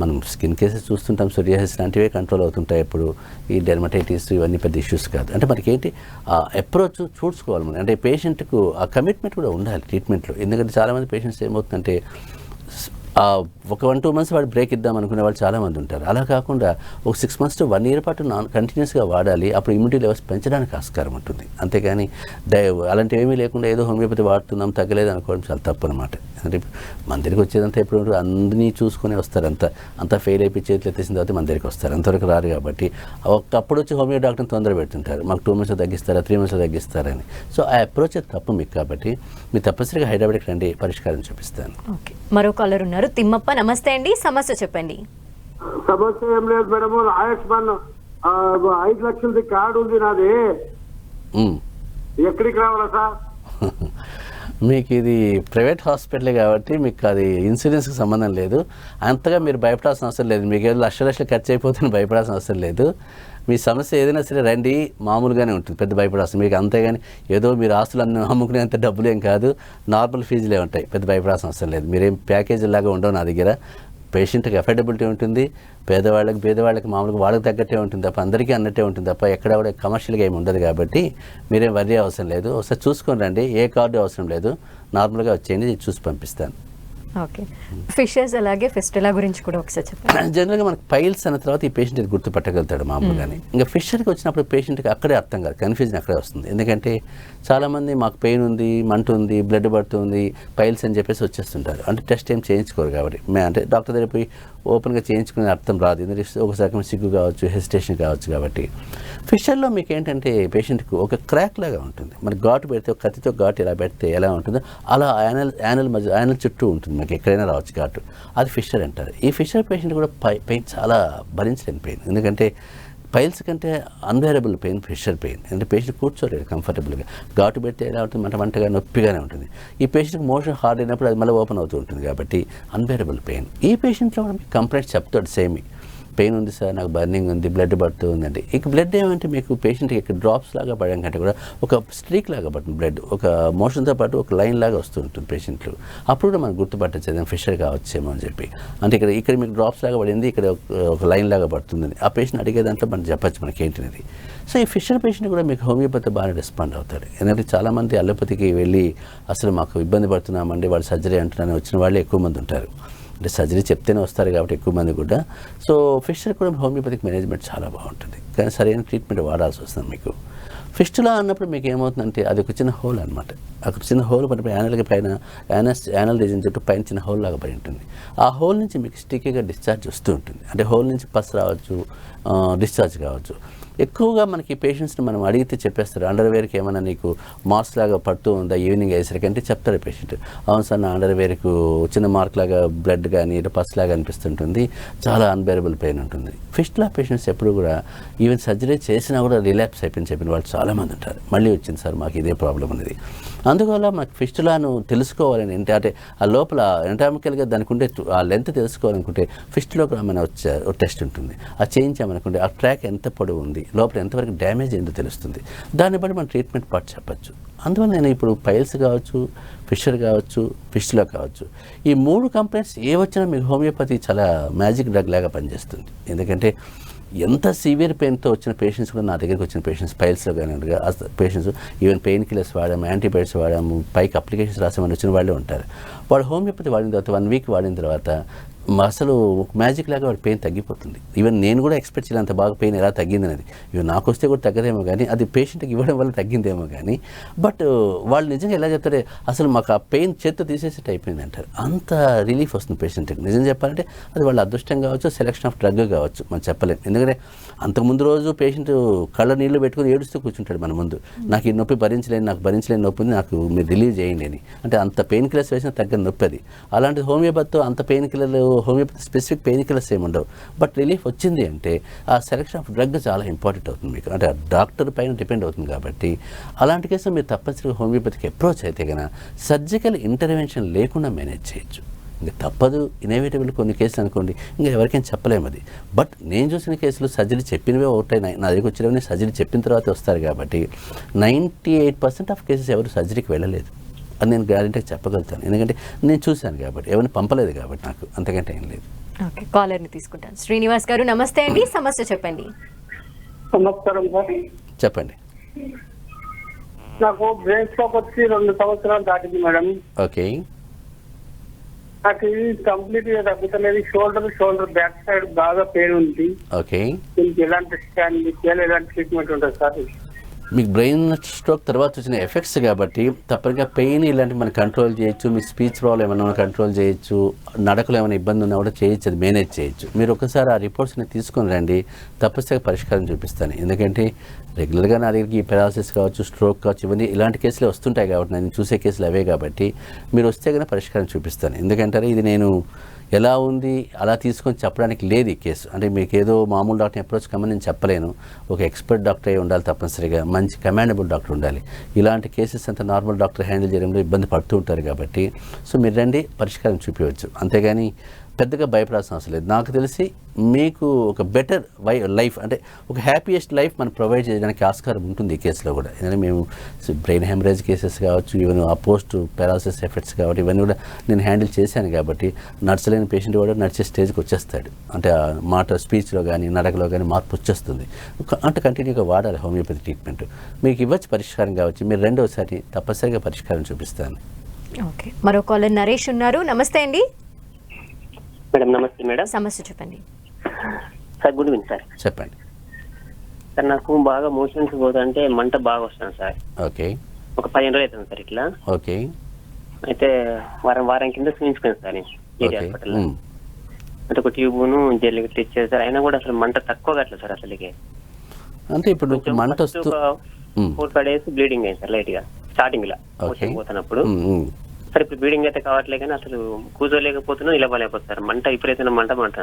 మనం స్కిన్ కేసెస్ చూస్తుంటాం, సొరియాసిస్ లాంటివే కంట్రోల్ అవుతుంటాయి. ఇప్పుడు ఈ డెర్మటైటిస్ ఇవన్నీ పెద్ద ఇష్యూస్ కాదు. అంటే మనకేంటి ఆ అప్రోచ్ చూసుకోవాలి మనం. అంటే పేషెంట్కు ఆ కమిట్మెంట్ కూడా ఉండాలి ట్రీట్మెంట్లో. ఎందుకంటే చాలామంది పేషెంట్స్ ఏమవుతుందంటే ఒక 1-2 months వాడు బ్రేక్ ఇద్దాం అనుకునే వాళ్ళు చాలామంది ఉంటారు. అలా కాకుండా ఒక 6 months to 1 year పాటు కంటిన్యూస్గా వాడాలి. అప్పుడు ఇమ్యూనిటీ లెవెల్స్ పెంచడానికి ఆస్కారం ఉంటుంది. అంతేగాని అలాంటివి ఏమీ లేకుండా ఏదో హోమియోపతి వాడుతున్నాం తగ్గలేదు అనుకోవడం చాలా తప్పు అనమాట. అంటే మన దగ్గరికి వచ్చేదంతా ఎప్పుడు అందరినీ చూసుకునే వస్తారు. అంతా ఫెయిల్ అయిపోయి చేతులు ఎత్తేసిన తర్వాత మన దగ్గరికి వస్తారు. అంతవరకు రారు. కాబట్టి అప్పుడు వచ్చి హోమియో డాక్టర్ని తొందర పెడుతుంటారు. మాకు 2 months తగ్గిస్తారా 3 months తగ్గిస్తారని. సో ఆ అప్రోచ్ తప్పు మీకు. కాబట్టి మీరు తప్పనిసరిగా హైదరాబాద్కి రండి, పరిష్కారం చూపిస్తాను. ఓకే, మరో కాలర్ ఉన్నారు. తిమ్మప్ప, నమస్తే అండి, సమస్య చెప్పండి. సమస్య ఏం లేదు మేడం, ఆయుష్మాన్ 5 లక్షలది కార్డు ఉంది నాది, ఎక్కడికి రావాలా సార్? మీకు ఇది ప్రైవేట్ హాస్పిటలే కాబట్టి మీకు అది ఇన్సూరెన్స్కి సంబంధం లేదు. అంతగా మీరు భయపడాల్సిన అవసరం లేదు. మీకు ఏదో లక్షలు ఖర్చు అయిపోతుంది భయపడాల్సిన అవసరం లేదు. మీ సమస్య ఏదైనా సరే రండి, మామూలుగానే ఉంటుంది, పెద్ద భయపడాల్సిన మీకు. అంతేగాని ఏదో మీరు ఆస్తులన్నీ అమ్ముకునేంత డబ్బులు ఏం కాదు, నార్మల్ ఫీజులే ఉంటాయి, పెద్ద భయపడాల్సిన అవసరం లేదు. మీరేం ప్యాకేజీ లాగా ఉండవు నా దగ్గర. పేషెంట్కి అఫోర్డబిలిటీ ఉంటుంది, పేదవాళ్ళకి మామూలుగా వాళ్ళకి తగ్గట్టే ఉంటుంది తప్ప అందరికీ అన్నట్టే ఉంటుంది తప్ప ఎక్కడ కూడా కమర్షియల్గా ఏమి ఉండదు. కాబట్టి మీరేం వర్రీ అవసరం లేదు. ఒకసారి చూసుకొని రండి, ఏ కార్డు అవసరం లేదు, నార్మల్గా వచ్చేయండి, చూసి పంపిస్తాను. ఓకే, ఫిషర్స్ అలాగే ఫిస్టులా గురించి కూడా ఒకసారి చెప్పండి. జనరల్గా మనకు పైల్స్ అన్న తర్వాత ఈ పేషెంట్ ఇది గుర్తుపట్టగలుగుతాడు మామూలుగానే. ఇంకా ఫిషర్కి వచ్చినప్పుడు పేషెంట్కి అక్కడే అర్థం కాదు, కన్ఫ్యూజన్ అక్కడే వస్తుంది. ఎందుకంటే చాలామంది మాకు పెయిన్ ఉంది, మంట ఉంది, బ్లడ్ పడుతుంది, పైల్స్ అని చెప్పేసి వచ్చేస్తుంటారు. అంటే టెస్ట్ ఏం చేయించుకోరు కాబట్టి అంటే డాక్టర్ దగ్గర పోయి ఓపెన్గా చేయించుకునే అర్థం రాదు. ఎందుకంటే ఒకసారి సిగ్గు కావచ్చు, హెసిటేషన్ కావచ్చు. కాబట్టి ఫిషర్లో మీకు ఏంటంటే పేషెంట్కి ఒక క్రాక్ లాగా ఉంటుంది. మరి ఘాటు పెడితే ఒక కత్తితో ఘాటు ఎలా పెడితే ఎలా ఉంటుందో అలా యానల్ చుట్టూ ఉంటుంది. మనకి ఎక్కడైనా రావచ్చు ఘాటు, అది ఫిషర్ అంటారు. ఈ ఫిషర్ పేషెంట్ కూడా పెయిన్ చాలా భరించలేని పెయిన్. ఎందుకంటే పైల్స్ కంటే అన్బేరబుల్ పెయిన్ ఫిషర్ పెయిన్. అంటే పేషెంట్ కూర్చోలేదు కంఫర్టబుల్గా. ఘాటు పెడితే ఎలా ఉంటుంది, మంటగా నొప్పిగానే ఉంటుంది. ఈ పేషెంట్కి మోషన్ హార్డ్ అయినప్పుడు అది మళ్ళీ ఓపెన్ అవుతూ ఉంటుంది. కాబట్టి అన్బేరబుల్ పెయిన్. ఈ పేషెంట్లో కూడా మీకు కంప్లైంట్స్ చెప్తాడు సేమ్, పెయిన్ ఉంది సార్, నాకు బర్నింగ్ ఉంది, బ్లడ్ పడుతూ ఉందండి. ఇక బ్లడ్ ఏమంటే మీకు పేషెంట్కి ఇక్కడ డ్రాప్స్ లాగా పడడం కంటే కూడా ఒక స్ట్రీక్ లాగా పడుతుంది బ్లడ్, ఒక మోషన్తో పాటు ఒక లైన్ లాగా వస్తూ ఉంటుంది పేషెంట్లు. అప్పుడు కూడా మనం గుర్తుపట్టచ్చు ఏదైనా ఫిషర్ కావచ్చేమో అని చెప్పి. అంటే ఇక్కడ మీకు డ్రాప్స్ లాగా పడింది, ఇక్కడ ఒక లైన్ లాగా పడుతుందని ఆ పేషెంట్ అడిగే దాంట్లో మనం చెప్పచ్చు మనకి ఏంటినది. సో ఈ ఫిషర్ పేషెంట్ కూడా మీకు హోమియోపతి బాగా రెస్పాండ్ అవుతాడు. ఎందుకంటే చాలామంది అలోపతికి వెళ్ళి అసలు మాకు ఇబ్బంది పడుతున్నామండి, వాళ్ళు సర్జరీ అంటున్నారని వచ్చిన వాళ్ళే ఎక్కువ మంది ఉంటారు. అంటే సర్జరీ చెప్తేనే వస్తారు కాబట్టి ఎక్కువ మంది కూడా. సో ఫిషర్ కూడా హోమియోపతిక్ మేనేజ్మెంట్ చాలా బాగుంటుంది, కానీ సరైన ట్రీట్మెంట్ వాడాల్సి వస్తుంది మీకు. ఫిస్టులా అన్నప్పుడు మీకు ఏమవుతుందంటే అది ఒక చిన్న హోల్ అనమాట. అక్కడ చిన్న హోల్ పడిపోయి యానల్కి పైన యానల్ రీజన్ చుట్టూ పైన చిన్న హోల్ లాగా పడి ఉంటుంది. ఆ హోల్ నుంచి మీకు స్టిక్కీగా డిశ్చార్జ్ వస్తూ ఉంటుంది. అంటే హోల్ నుంచి పస్ రావచ్చు, డిశ్చార్జ్ కావచ్చు. ఎక్కువగా మనకి పేషెంట్స్ని మనం అడిగితే చెప్పేస్తారు, అండర్వేర్కి ఏమైనా నీకు మార్క్స్ లాగా పడుతూ ఉందా ఈవినింగ్ అయ్యేసరికి అంటే చెప్తారు పేషెంట్. అవును సార్, నా అండర్వేర్కు చిన్న మార్క్ లాగా బ్లడ్ కానీ పస్ లాగా అనిపిస్తుంటుంది, చాలా అన్బేరబుల్ పెయిన్ ఉంటుంది. ఫిస్టులా పేషెంట్స్ ఎప్పుడు కూడా ఈవెన్ సర్జరీ చేసినా కూడా రిలాప్స్ అయిపోయింది చెప్పిన వాళ్ళు చాలామంది ఉంటారు. మళ్ళీ వచ్చింది సార్ మాకు ఇదే ప్రాబ్లం అనేది. అందువల్ల మనకు ఫిస్టులాను తెలుసుకోవాలని అంటే ఆ లోపల ఎంటామికల్గా దానికి ఉండే ఆ లెంత్ తెలుసుకోవాలనుకుంటే ఫిస్టులో కూడా మన ఒక టెస్ట్ ఉంటుంది. అది చేయించామనుకుంటే ఆ ట్రాక్ ఎంత పొడవు ఉంది, లోపల ఎంతవరకు డ్యామేజ్ ఏంటో తెలుస్తుంది. దాన్ని బట్టి మనం ట్రీట్మెంట్ పార్ట్ చెప్పచ్చు. అందువల్ల నేను ఇప్పుడు పైల్స్ కావచ్చు, ఫిషర్ కావచ్చు, ఫిస్టులా కావచ్చు, ఈ 3 కంప్లైంట్స్ ఏ వచ్చినా మీకు హోమియోపతి చాలా మ్యాజిక్ డ్రగ్ లాగా పనిచేస్తుంది. ఎందుకంటే ఎంత సివియర్ పెయిన్తో వచ్చిన పేషెంట్స్ కూడా నా దగ్గరికి వచ్చిన పేషెంట్స్ పైల్స్లో కానీ పేషెంట్స్ ఈవెన్ పెయిన్ కిల్లర్స్ వాడాము, యాంటీబయాటిక్స్ వాడాము, పైకి అప్లికేషన్స్ రాసామని వచ్చిన వాళ్ళే ఉంటారు. వాడు హోమియోపతి వాడిన తర్వాత 1 week వాడిన తర్వాత అసలు మ్యాజిక్ లాగా వాడి పెయిన్ తగ్గిపోతుంది. ఈవెన్ నేను కూడా ఎక్స్పెక్ట్ చేయలేదు అంత బాగా పెయిన్ ఎలా తగ్గిందనేది. ఈవెన్ నాకు వస్తే కూడా తగ్గదేమో కానీ అది పేషెంట్కి ఇవ్వడం వల్ల తగ్గిందేమో కానీ, బట్ వాళ్ళు నిజంగా ఎలా చెప్తారే అసలు మాకు ఆ పెయిన్ చేత్తో తీసేసేట్ అయిపోయింది అంటారు. అంత రిలీఫ్ వస్తుంది పేషెంట్కి. నిజం చెప్పాలంటే అది వాళ్ళ అదృష్టం కావచ్చు, సెలెక్షన్ ఆఫ్ డ్రగ్ కావచ్చు, మనం చెప్పలేం. ఎందుకంటే అంతకుముందు రోజు పేషెంట్ కళ్ళ నీళ్లు పెట్టుకుని ఏడుస్తూ కూర్చుంటాడు మన ముందు, నాకు ఈ నొప్పి భరించలేని నొప్పి ఉంది, నాకు మీరు రిలీవ్ చేయండి అని. అంటే అంత పెయిన్ కిల్లర్స్ వేసినా తగ్గని నొప్పి అది. అలాంటి హోమియోపతితో అంత పెయిన్ కిల్లర్లు హోమియోపతి స్పెసిఫిక్ పెయిన్ కిల్లర్స్ ఏమి ఉండవు. బట్ రిలీఫ్ వచ్చింది అంటే ఆ సెలెక్షన్ ఆఫ్ డ్రగ్ చాలా ఇంపార్టెంట్ అవుతుంది మీకు. అంటే ఆ డాక్టర్ పైన డిపెండ్ అవుతుంది. కాబట్టి అలాంటి కేసులో మీరు తప్పనిసరిగా హోమియోపతికి అప్రోచ్ అయితే కనుక సర్జికల్ ఇంటర్వెన్షన్ లేకుండా మేనేజ్ చేయొచ్చు. ఇంకా తప్పదు, ఇన్ఎవిటబుల్ కొన్ని కేసులు అనుకోండి, ఇంకా ఎవరికైనా చెప్పలేము అది. బట్ నేను చూసిన కేసులు సర్జరీ చెప్పినవే ఒకటాయి, నా దగ్గరికి వచ్చినవన్నీ సర్జరీ చెప్పిన తర్వాత వస్తారు. కాబట్టి 98% ఆఫ్ కేసెస్ ఎవరు సర్జరీకి వెళ్ళలేదు అని నేను గ్యారెంటీగా చెప్పగలుగుతాను. ఎందుకంటే నేను చూశాను కాబట్టి, ఎవరిని పంపలేదు కాబట్టి నాకు అంతకంటే ఏం లేదు. ఓకే, కాలర్ని తీసుకుంటాను. శ్రీనివాస్ గారు నమస్తే అండి, సమస్య చెప్పండి. నమస్కారం సార్, చెప్పండి. నాకు బ్రెయిన్ స్ట్రోక్ వచ్చి 2 సంవత్సరాలు దాటింది మేడం. ఓకే. నాకు కంప్లీట్ గా తగ్గుతలేదు. షోల్డర్ బ్యాక్ సైడ్ బాగా పెయిన్ ఉంది. ఓకే, దీనికి ఎలాంటి స్కాన్ చేయాలి, ఎలాంటి ట్రీట్మెంట్ ఉంటుంది సార్? మీకు బ్రెయిన్ స్ట్రోక్ తర్వాత వచ్చిన ఎఫెక్ట్స్ కాబట్టి తప్పనిగా పెయిన్ ఇలాంటి మనం కంట్రోల్ చేయొచ్చు. మీ స్పీచ్ ప్రాబ్లం ఏమైనా కంట్రోల్ చేయొచ్చు, నడకలో ఏమైనా ఇబ్బంది ఉన్నా కూడా చేయొచ్చు, అది మేనేజ్ చేయొచ్చు. మీరు ఒకసారి ఆ రిపోర్ట్స్ని తీసుకొని రండి, తప్పనిసరిగా పరిష్కారం చూపిస్తాను. ఎందుకంటే రెగ్యులర్గా నా దగ్గరికి ఈ పెరాలసిస్ కావచ్చు, స్ట్రోక్ కావచ్చు, ఇవన్నీ ఇలాంటి కేసులే వస్తుంటాయి కాబట్టి నేను చూసే కేసులు అవే కాబట్టి మీరు వస్తే కన్నా పరిష్కారం చూపిస్తాను. ఎందుకంటే ఇది నేను ఎలా ఉంది అలా తీసుకొని చెప్పడానికి లేదు ఈ కేసు. అంటే మీకు ఏదో మామూలు డాక్టర్ని అప్రోచ్ కమ్మని నేను చెప్పలేను. ఒక ఎక్స్పర్ట్ డాక్టర్ అయి ఉండాలి, తప్పనిసరిగా మంచి కమాండబుల్ డాక్టర్ ఉండాలి. ఇలాంటి కేసెస్ అంతా నార్మల్ డాక్టర్ హ్యాండిల్ చేయడంలో ఇబ్బంది పడుతూ ఉంటారు కాబట్టి సో మీరు రండి, పరిష్కారం చూపించవచ్చు. అంతేగాని పెద్దగా భయపడాల్సిన అవసరం లేదు. నాకు తెలిసి మీకు ఒక బెటర్ లైఫ్ అంటే ఒక హ్యాపీయెస్ట్ లైఫ్ మనం ప్రొవైడ్ చేయడానికి ఆస్కారం ఉంటుంది ఈ కేసులో కూడా. ఎందుకంటే మేము బ్రెయిన్ హెమరేజ్ కేసెస్ కావచ్చు, ఈవెన్ ఆ పోస్ట్ పారాలసిస్ ఎఫెక్ట్స్ కాబట్టి ఇవన్నీ కూడా నేను హ్యాండిల్ చేశాను కాబట్టి నడచలేని పేషెంట్ కూడా నడిచే స్టేజ్కి వచ్చేస్తాడు. అంటే ఆ మాట స్పీచ్లో కానీ నడకలో కానీ మార్పు వచ్చేస్తుంది. అంటే కంటిన్యూగా వాడాలి హోమియోపతి ట్రీట్మెంట్. మీకు ఇవ్వచ్చు పరిష్కారం కావచ్చు. మీరు రెండోసారి తప్పనిసరిగా పరిష్కారం చూపిస్తాను. ఓకే, మరో కాలర్ నరేష్ ఉన్నారు. నమస్తే అండి. మేడం నమస్తే మేడం. సమస్య చెప్పండి సార్. Good evening sir. చెప్పండి సార్, నాకు బాగా మోషన్స్ పోతుంటే మంట బాగా వస్తాను సార్. ఓకే, ఒక 15 రోజులు అవుతుంది సార్ ఇట్లా. ఓకే, అయితే వారం కింద చూపించుకున్నాను సార్ నేను ఏరియా హాస్పిటల్లో. అంటే ఒక ట్యూబ్ను జెల్ ఇచ్చేది సార్, అయినా కూడా అసలు మంట తక్కువ కట్టలేదు సార్ అసలుకి. అంటే ఇప్పుడు మంట వస్తూ 4-5 days బ్లీడింగ్ అయింది సార్ లైట్ గా స్టార్టింగ్ లా పోతున్నప్పుడు. సార్ ఇప్పుడు బ్లీడింగ్ అయితే కావట్లే కానీ అసలు కూర్చోలేకపోతున్నా, నిలబడలేకపోతారు. మంట విపరీతమైన మంట.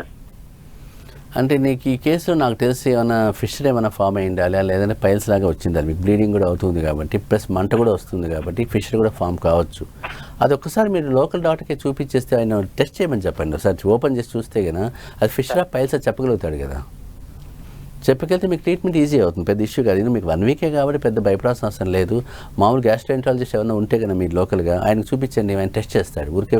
అంటే నీకు ఈ కేసులో నాకు తెలిసి ఏమైనా ఫిషర్ ఏమైనా ఫామ్ అయి ఉండాలి, లేదంటే పైల్స్ లాగా వచ్చిందా, మీకు బ్లీడింగ్ కూడా అవుతుంది కాబట్టి ప్లస్ మంట కూడా వస్తుంది కాబట్టి ఫిషర్ కూడా ఫామ్ కావచ్చు. అది ఒక్కసారి మీరు లోకల్ డాక్టర్కి చూపించేస్తే ఆయన టెస్ట్ చేయమని చెప్పండి. ఒకసారి ఓపెన్ చేసి చూస్తే కదా అది ఫిషర్ పైల్స్ చెప్పగలుగుతాడు కదా. చెప్పకెళ్తే మీకు ట్రీట్మెంట్ ఈజీ అవుతుంది, పెద్ద ఇష్యూ కాదు. ఇది మీకు 1 week కాబట్టి పెద్ద భయపడాల్సిన అవసరం లేదు. మామూలు గ్యాస్ట్రోఎంట్రాలజిస్ట్ ఏమైనా ఉంటే కదా మీరు లోకల్గా ఆయనకు చూపించండి, ఆయన టెస్ట్ చేస్తాడు. ఊరికే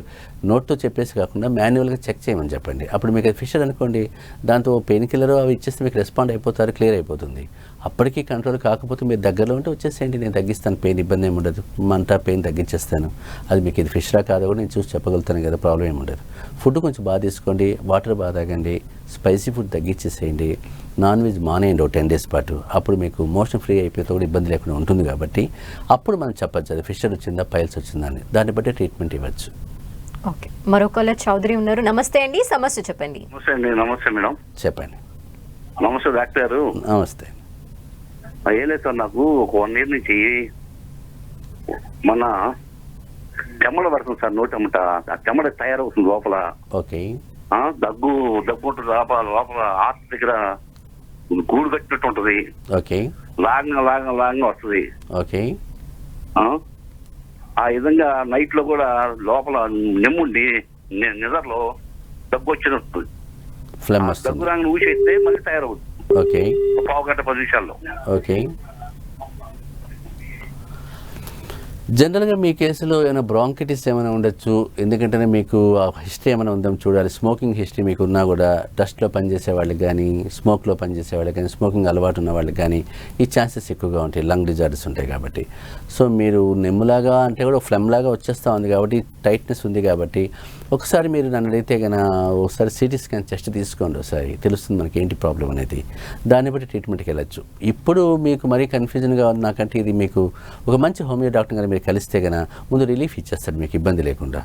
నోట్తో చెప్పేసి కాకుండా మాన్యువల్గా చెక్ చేయమని చెప్పండి. అప్పుడు మీకు అది ఫిషర్ అనుకోండి, దాంతో పెయిన్ కిల్లర్ అవి ఇచ్చేస్తే మీకు రెస్పాండ్ అయిపోతారు, క్లియర్ అయిపోతుంది. అప్పటికీ కంట్రోల్ కాకపోతే మీరు దగ్గరలో ఉంటే వచ్చేసేయండి, నేను తగ్గిస్తాను, పెయిన్ ఇబ్బంది ఏమి ఉండదు, మంట పెయిన్ తగ్గించేస్తాను. అది మీకు ఇది ఫిషరా కాదో కూడా నేను చూసి చెప్పగలుగుతాను కదా, ప్రాబ్లం ఏమి ఉండదు. ఫుడ్ కొంచెం బాగా తీసుకోండి, వాటర్ బాగా తాగండి, స్పైసీ ఫుడ్ తగ్గించేసేయండి, నాన్ వెజ్ మానేయండి 10 days పాటు. అప్పుడు మీకు మోషన్ ఫ్రీ అయిపోతే కూడా ఇబ్బంది లేకుండా ఉంటుంది కాబట్టి అప్పుడు మనం చెప్పచ్చు అది ఫిషర్ వచ్చిందా పైల్స్ వచ్చిందని, దాన్ని బట్టి ట్రీట్మెంట్ ఇవ్వచ్చు. ఓకే, మరో కాలర్ చౌదరి ఉన్నారు. నమస్తే అండి, సమస్య చెప్పండి. నమస్తే మేడం. చెప్పండి. నమస్తే డాక్టర్ గారు. నమస్తే. ఏం లేదు సార్, నాకు ఒక 1 year నుంచి మన చెమ్మడ పడుతుంది సార్, నోటి అమ్మట చెమ్మడ తయారవుతుంది లోపల. ఓకే. దగ్గు ఉంటుంది లోపల హార్ట్ దగ్గర గూడు కట్టినట్టు ఉంటది. ఓకే. లాగంగా వస్తుంది. ఓకే. ఆ విధంగా నైట్ లో కూడా లోపల నెమ్ముండి నిద్రలో దగ్గు వచ్చినట్టు దగ్గు రాగానే ఊసేస్తే మళ్ళీ తయారవుతుంది. ఓకే. 15-10 నిమిషాల్లో. ఓకే. జనరల్గా మీ కేసులో ఏమైనా బ్రాంకిటిస్ ఏమైనా ఉండొచ్చు. ఎందుకంటే మీకు ఆ హిస్టరీ ఏమైనా ఉందాం చూడాలి. స్మోకింగ్ హిస్టరీ మీకు ఉన్నా కూడా డస్ట్లో పనిచేసే వాళ్ళకి కానీ, స్మోక్లో పనిచేసే వాళ్ళకి కానీ, స్మోకింగ్ అలవాటు ఉన్న వాళ్ళకి కానీ ఈ ఛాన్సెస్ ఎక్కువగా ఉంటాయి, లంగ్ డిజార్డర్స్ ఉంటాయి కాబట్టి. సో మీరు నెమ్ములాగా అంటే కూడా ఫ్లెమ్లాగా వచ్చేస్తూ ఉంది కాబట్టి, టైట్నెస్ ఉంది కాబట్టి ఒకసారి మీరు నన్ను అడిగితే కన్నా ఒకసారి సిటీ స్కాన్ టెస్ట్ తీసుకోండి, ఒకసారి తెలుస్తుంది మనకి ఏంటి ప్రాబ్లం అనేది. దాన్ని బట్టి ట్రీట్మెంట్కి వెళ్ళచ్చు. ఇప్పుడు మీకు మరీ కన్ఫ్యూజన్గా ఉంది నాకంటే ఇది మీకు ఒక మంచి హోమియో డాక్టర్ గారు మీరు కలిస్తే కన్నా ముందు రిలీఫ్ ఇచ్చేస్తాడు మీకు ఇబ్బంది లేకుండా.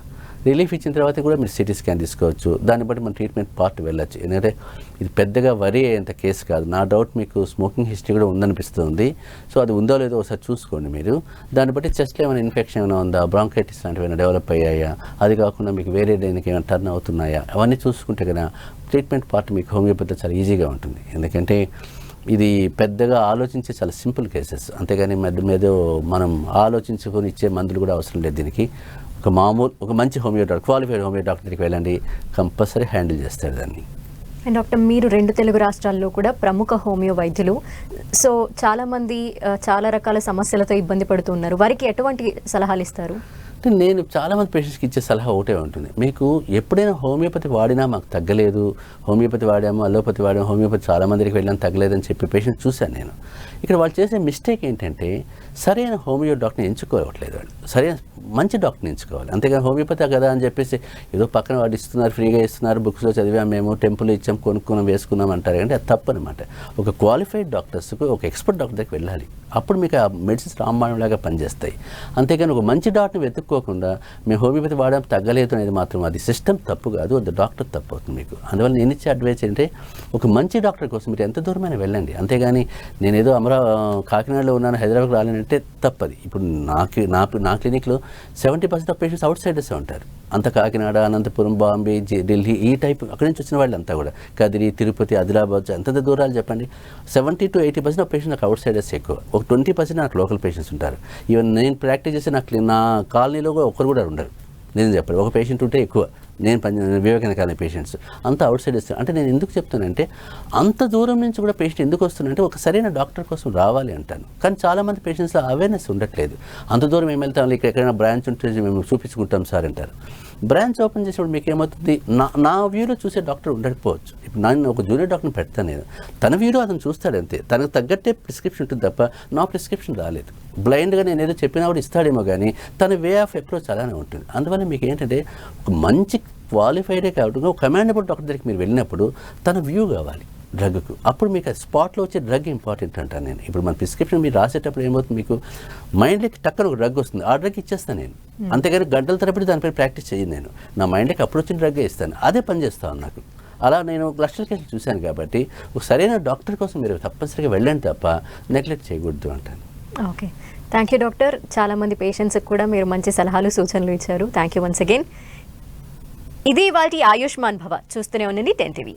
రిలీఫ్ ఇచ్చిన తర్వాత కూడా మీరు సిటీ స్కాన్ తీసుకోవచ్చు. దాన్ని బట్టి మన ట్రీట్మెంట్ పార్ట్ వెళ్ళచ్చు. ఎందుకంటే ఇది పెద్దగా వరి అయ్యేంత కేసు కాదు. నా డౌట్ మీకు స్మోకింగ్ హిస్టరీ కూడా ఉందనిపిస్తుంది. సో అది ఉందో లేదో ఒకసారి చూసుకోండి మీరు. దాన్ని బట్టి చెస్ట్లో ఏమైనా ఇన్ఫెక్షన్ ఏమైనా ఉందా, బ్రాంకైటిస్ లాంటివి ఏమైనా డెవలప్ అయ్యాయా, అది కాకుండా మీకు వేరే దేనికి ఏమైనా టర్న్ అవుతున్నాయా, అవన్నీ చూసుకుంటే కదా ట్రీట్మెంట్ పార్ట్ మీకు హోమియోపతి చాలా ఈజీగా ఉంటుంది. ఎందుకంటే ఇది పెద్దగా ఆలోచించే చాలా సింపుల్ కేసెస్, అంతేగాని మీద మనం ఆలోచించుకొని ఇచ్చే మందులు కూడా అవసరం లేదు దీనికి. ఒక మంచి homeo doctor, qualified homeo doctor దగ్గరికి వెళ్ళండి, కంపల్సరీ హ్యాండిల్ చేస్తారు దాన్ని. అండ్ డాక్టర్, మీరు 2 తెలుగు రాష్ట్రాల్లో కూడా ప్రముఖ హోమియో వైద్యులు. సో చాలామంది చాలా రకాల సమస్యలతో ఇబ్బంది పడుతున్నారు, వారికి ఎటువంటి సలహాలు ఇస్తారు? నేను చాలామంది పేషెంట్స్కి ఇచ్చే సలహా ఒకటే ఉంటుంది. మీకు ఎప్పుడైనా హోమియోపతి వాడినా మాకు తగ్గలేదు, హోమియోపతి వాడాము, అలోపతి వాడాము, హోమియోపతి చాలామందికి వెళ్ళాము తగ్గలేదని చెప్పి పేషెంట్స్ చూశాను నేను. ఇక్కడ వాళ్ళు చేసే మిస్టేక్ ఏంటంటే సరైన హోమియో డాక్టర్ని ఎంచుకోవట్లేదు వాళ్ళు. సరైన మంచి డాక్టర్ని ఎంచుకోవాలి. అంతేగాని హోమియోపతి కదా అని చెప్పేసి ఏదో పక్కన వాడు ఇస్తున్నారు, ఫ్రీగా ఇస్తున్నారు, బుక్స్లో చదివాం మేము, టెంపుల్ ఇచ్చాం, కొనుక్కున్నాం, వేసుకున్నాం అంటారు. అంటే అది తప్పు అనమాట. ఒక క్వాలిఫైడ్ డాక్టర్స్కు, ఒక ఎక్స్పర్ట్ డాక్టర్ దగ్గరికి వెళ్ళాలి. అప్పుడు మీకు ఆ మెడిసిన్స్ రామబాణంలాగా పనిచేస్తాయి. అంతేగాని ఒక మంచి డాక్టర్ని వెతుక్కోకుండా మేము హోమియోపతి వాడడం తగ్గలేదు అనేది మాత్రం అది సిస్టమ్ తప్పు కాదు, అది డాక్టర్ తప్పు అవుతుంది మీకు. అందువల్ల నేను ఇచ్చే అడ్వైస్ అంటే ఒక మంచి డాక్టర్ కోసం మీరు ఎంత దూరమైనా వెళ్ళండి. అంతేగాని నేనేదో కాకినాడలో ఉన్నాను, హైదరాబాద్కి రాలేనంటే తప్పది. ఇప్పుడు నా క్లినిక్లో 70% ఆఫ్ పేషెంట్స్ అవుట్ సైడర్స్ ఉంటారు. అంత కాకినాడ, అనంతపురం, బాంబే, ఢిల్లీ ఈ టైప్ అక్కడి నుంచి వచ్చిన వాళ్ళంతా కూడా కదిరి, తిరుపతి, ఆదిలాబాద్ ఎంత దూరాలు చెప్పండి. 70 to 80% ఆఫ్ పేషెంట్స్ నాకు అవుట్ సైడర్స్ ఎక్కువ. ఒక 20% నాకు లోకల్ పేషెంట్స్ ఉంటారు. ఈవెన్ నేను ప్రాక్టీస్ చేసే నా కాలనీలో కూడా ఒక్కరు కూడా ఉండరు. నేను చెప్పాలి, ఒక పేషెంట్ ఉంటే ఎక్కువ. నేను వివేకానంద కాలనీ పేషెంట్స్ అంతా అవుట్ సైడ్ వస్తాను. అంటే నేను ఎందుకు చెప్తానంటే అంత దూరం నుంచి కూడా పేషెంట్ ఎందుకు వస్తున్నానంటే ఒక సరైన డాక్టర్ కోసం రావాలి అంటాను. కానీ చాలామంది పేషెంట్స్లో అవేర్నెస్ ఉండట్లేదు. అంత దూరం ఏం వెళ్తాం, ఇక్కడ ఎక్కడైనా బ్రాంచ్ ఉంటే మేము చూపించుకుంటాం సార్ అంటారు. బ్రాంచ్ ఓపెన్ చేసినప్పుడు మీకు ఏమవుతుంది, నా వ్యూలో చూసే డాక్టర్ ఉండకపోవచ్చు. ఇప్పుడు నేను ఒక జూనియర్ డాక్టర్ని పెడతాను, నేను తన వ్యూలో అతను చూస్తాడంతే, తనకు తగ్గట్టే ప్రిస్క్రిప్షన్ ఉంటుంది తప్ప నా ప్రిస్క్రిప్షన్ రాలేదు. బ్లైండ్గా నేను ఏదో చెప్పినా కూడా ఇస్తాడేమో కానీ తన వే ఆఫ్ అప్రోచ్ అలానే ఉంటుంది. అందువల్ల మీకు ఏంటంటే ఒక మంచి క్వాలిఫైడే కాబట్టి ఒక కమాండబుల్ డాక్టర్ దగ్గరికి మీరు వెళ్ళినప్పుడు తన వ్యూ కావాలి డ్రగ్కు. అప్పుడు మీకు స్పాట్లో వచ్చే డ్రగ్ ఇంపార్టెంట్ అంటాను నేను. ఇప్పుడు మన ప్రిస్క్రిప్షన్ మీరు రాసేటప్పుడు ఏమవుతుంది, మీకు మైండ్లోకి టక్కన ఒక డ్రగ్ వస్తుంది, ఆ డ్రగ్ ఇచ్చేస్తాను నేను. అంతేగాని గంటల తరబడి దానిపై ప్రాక్టీస్ చేయను నేను. నా మైండ్కి అప్పుడు వచ్చిన డ్రగ్గే ఇస్తాను, అదే పనిచేస్తాను నాకు. అలా నేను లక్షల కేసులు చూశాను కాబట్టి ఒక సరైన డాక్టర్ కోసం మీరు తప్పనిసరిగా వెళ్ళండి తప్ప నెగ్లెక్ట్ చేయకూడదు అంటాను. Okay, thank you doctor. చాలామంది పేషెంట్స్కి కూడా మీరు మంచి సలహాలు, సూచనలు ఇచ్చారు. Thank you once again. ఇది ఇవాల్టి ఆయుష్మాన్ భవ. చూస్తూనే ఉండండి 10 TV.